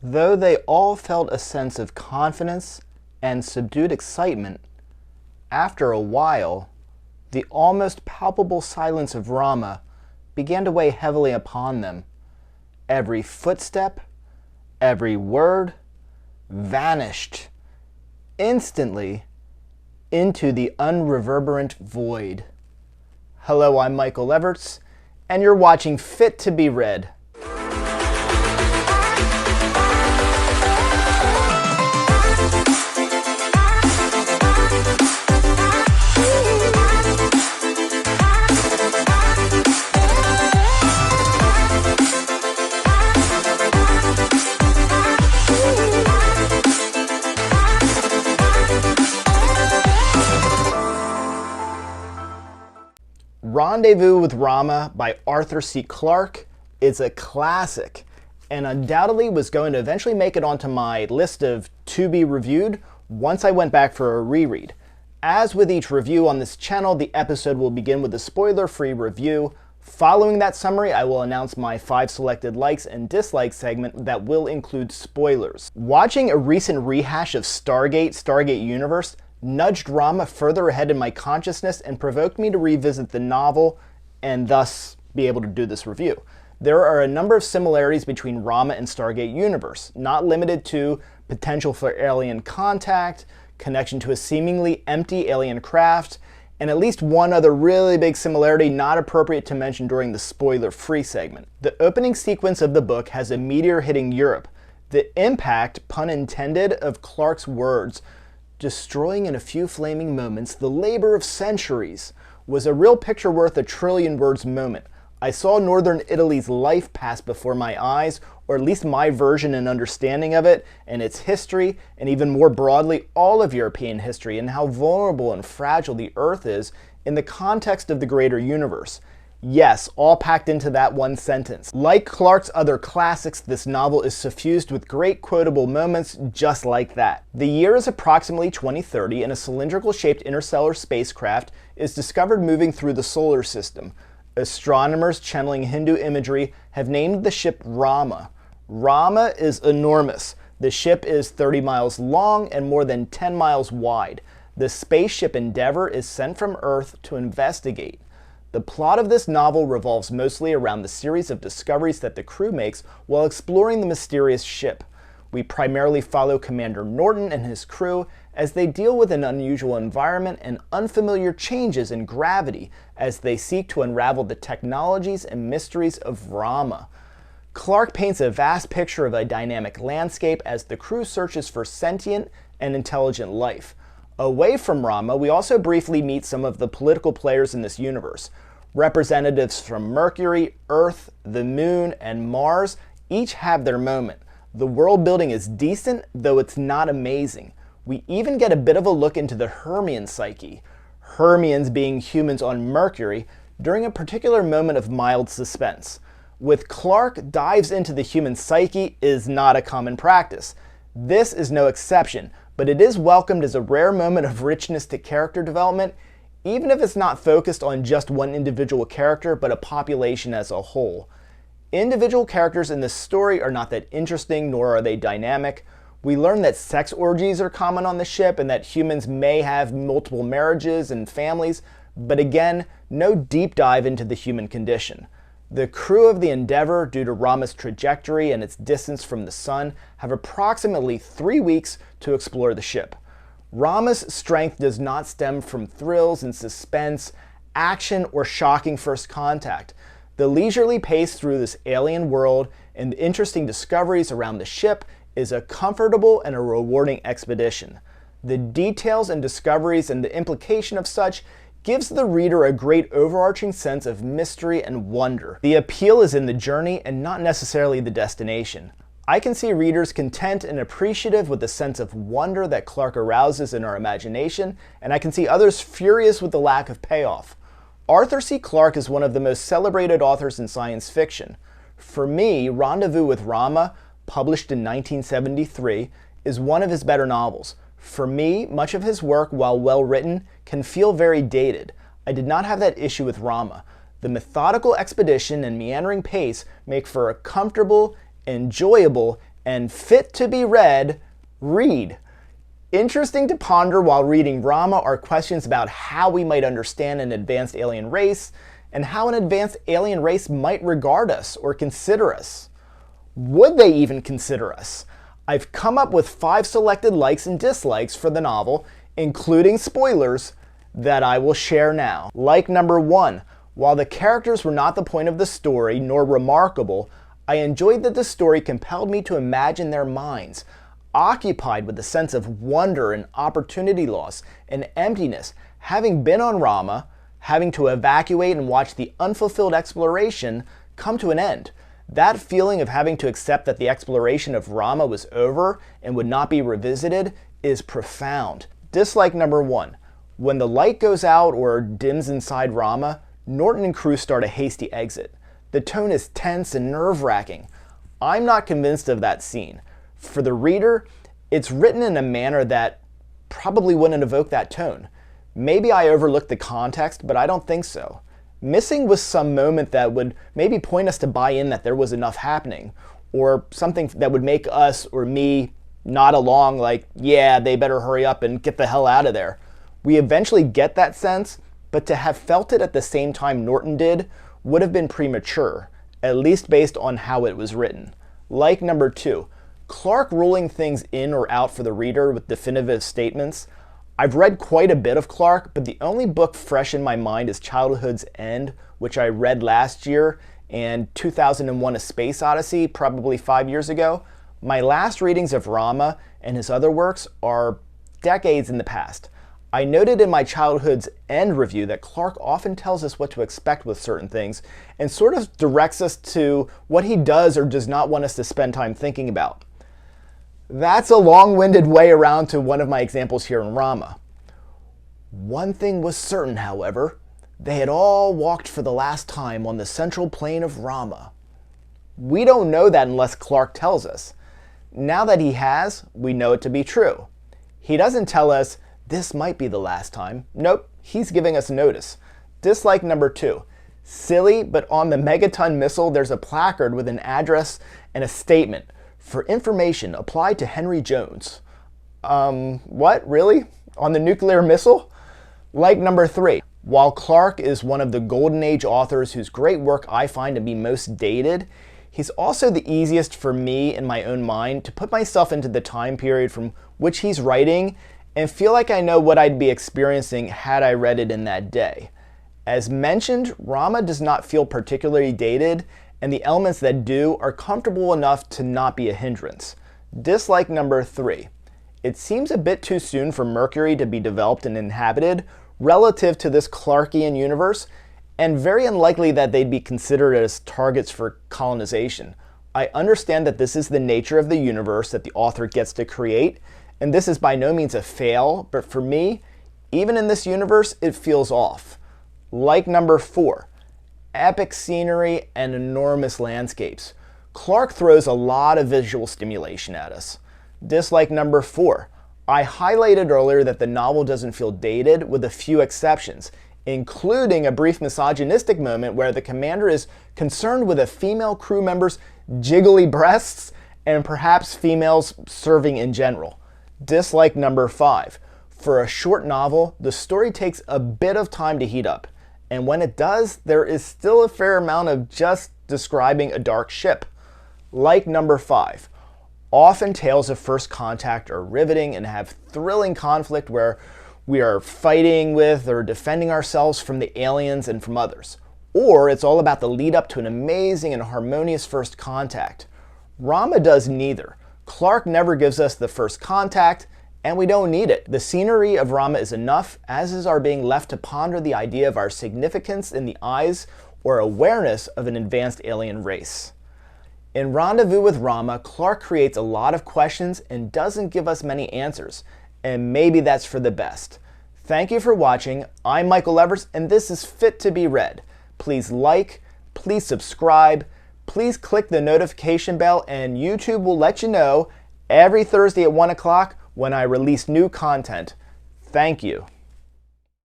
Though they all felt a sense of confidence and subdued excitement, after a while, the almost palpable silence of Rama began to weigh heavily upon them. Every footstep, every word, vanished instantly into the unreverberant void. Hello, I'm Michael Everts, and you're watching Fit to be Read. Rendezvous with Rama by Arthur C. Clarke is a classic and undoubtedly was going to eventually make it onto my list of to be reviewed once I went back for a reread. As with each review on this channel, the episode will begin with a spoiler-free review. Following that summary, I will announce my 5 selected likes and dislikes segment that will include spoilers. Watching a recent rehash of Stargate Universe, nudged Rama further ahead in my consciousness and provoked me to revisit the novel and thus be able to do this review. There are a number of similarities between Rama and Stargate Universe, not limited to potential for alien contact, connection to a seemingly empty alien craft, and at least one other really big similarity not appropriate to mention during the spoiler-free segment. The opening sequence of the book has a meteor hitting Europe. The impact, pun intended, of Clarke's words, destroying in a few flaming moments the labor of centuries, was a real picture worth a trillion words moment. I saw northern Italy's life pass before my eyes, or at least my version and understanding of it, and its history, and even more broadly, all of European history, and how vulnerable and fragile the Earth is in the context of the greater universe. Yes, all packed into that one sentence. Like Clarke's other classics, this novel is suffused with great quotable moments just like that. The year is approximately 2030, and a cylindrical-shaped interstellar spacecraft is discovered moving through the solar system. Astronomers channeling Hindu imagery have named the ship Rama. Rama is enormous. The ship is 30 miles long and more than 10 miles wide. The spaceship Endeavour is sent from Earth to investigate. The plot of this novel revolves mostly around the series of discoveries that the crew makes while exploring the mysterious ship. We primarily follow Commander Norton and his crew as they deal with an unusual environment and unfamiliar changes in gravity as they seek to unravel the technologies and mysteries of Rama. Clarke paints a vast picture of a dynamic landscape as the crew searches for sentient and intelligent life. Away from Rama, we also briefly meet some of the political players in this universe. Representatives from Mercury, Earth, the Moon, and Mars each have their moment. The world building is decent, though it's not amazing. We even get a bit of a look into the Hermian psyche, Hermians being humans on Mercury, during a particular moment of mild suspense. With Clarke, dives into the human psyche is not a common practice. This is no exception, but it is welcomed as a rare moment of richness to character development, even if it's not focused on just one individual character, but a population as a whole. Individual characters in this story are not that interesting, nor are they dynamic. We learn that sex orgies are common on the ship and that humans may have multiple marriages and families, but again, no deep dive into the human condition. The crew of the Endeavour, due to Rama's trajectory and its distance from the sun, have approximately 3 weeks to explore the ship. Rama's strength does not stem from thrills and suspense, action, or shocking first contact. The leisurely pace through this alien world and the interesting discoveries around the ship is a comfortable and a rewarding expedition. The details and discoveries and the implication of such gives the reader a great overarching sense of mystery and wonder. The appeal is in the journey and not necessarily the destination. I can see readers content and appreciative with the sense of wonder that Clarke arouses in our imagination, and I can see others furious with the lack of payoff. Arthur C. Clarke is one of the most celebrated authors in science fiction. For me, Rendezvous with Rama, published in 1973, is one of his better novels. For me, much of his work, while well written, can feel very dated. I did not have that issue with Rama. The methodical expedition and meandering pace make for a comfortable, enjoyable, and fit to be read, read. Interesting to ponder while reading Rama are questions about how we might understand an advanced alien race and how an advanced alien race might regard us or consider us. Would they even consider us? I've come up with 5 selected likes and dislikes for the novel, including spoilers, that I will share now. Like number 1, while the characters were not the point of the story nor remarkable, I enjoyed that the story compelled me to imagine their minds, occupied with a sense of wonder and opportunity loss and emptiness, having been on Rama, having to evacuate and watch the unfulfilled exploration come to an end. That feeling of having to accept that the exploration of Rama was over and would not be revisited is profound. Dislike number 1. When the light goes out or dims inside Rama, Norton and crew start a hasty exit. The tone is tense and nerve-wracking. I'm not convinced of that scene. For the reader, it's written in a manner that probably wouldn't evoke that tone. Maybe I overlooked the context, but I don't think so. Missing was some moment that would maybe point us to buy in that there was enough happening, or something that would make us or me nod along like, yeah, they better hurry up and get the hell out of there. We eventually get that sense, but to have felt it at the same time Norton did would have been premature, at least based on how it was written. Like number 2, Clarke ruling things in or out for the reader with definitive statements. I've read quite a bit of Clarke, but the only book fresh in my mind is Childhood's End, which I read last year, and 2001: A Space Odyssey, probably 5 years ago. My last readings of Rama and his other works are decades in the past. I noted in my Childhood's End review that Clarke often tells us what to expect with certain things and sort of directs us to what he does or does not want us to spend time thinking about. That's a long-winded way around to one of my examples here in Rama. One thing was certain, however. They had all walked for the last time on the central plain of Rama. We don't know that unless Clarke tells us. Now that he has, we know it to be true. He doesn't tell us, this might be the last time. Nope, he's giving us notice. Dislike number 2. Silly, but on the Megaton missile there's a placard with an address and a statement. For information, apply to Henry Jones. What, really? On the nuclear missile? Like number 3. While Clarke is one of the Golden Age authors whose great work I find to be most dated, he's also the easiest for me in my own mind to put myself into the time period from which he's writing and feel like I know what I'd be experiencing had I read it in that day. As mentioned, Rama does not feel particularly dated, and the elements that do are comfortable enough to not be a hindrance. Dislike number 3. It seems a bit too soon for Mercury to be developed and inhabited relative to this Clarkean universe, and very unlikely that they'd be considered as targets for colonization. I understand that this is the nature of the universe that the author gets to create, and this is by no means a fail, but for me, even in this universe, it feels off. Like number 4, epic scenery and enormous landscapes. Clarke throws a lot of visual stimulation at us. Dislike number 4, I highlighted earlier that the novel doesn't feel dated with a few exceptions, including a brief misogynistic moment where the commander is concerned with a female crew member's jiggly breasts and perhaps females serving in general. Dislike number 5. For a short novel, the story takes a bit of time to heat up, and when it does, there is still a fair amount of just describing a dark ship. Like number 5. Often tales of first contact are riveting and have thrilling conflict where we are fighting with or defending ourselves from the aliens and from others. Or it's all about the lead up to an amazing and harmonious first contact. Rama does neither. Clarke never gives us the first contact, and we don't need it. The scenery of Rama is enough, as is our being left to ponder the idea of our significance in the eyes or awareness of an advanced alien race. In Rendezvous with Rama, Clarke creates a lot of questions and doesn't give us many answers, and maybe that's for the best. Thank you for watching. I'm Michael Evers, and this is Fit to be Read. Please like, please subscribe, please click the notification bell, and YouTube will let you know every Thursday at 1 o'clock when I release new content. Thank you.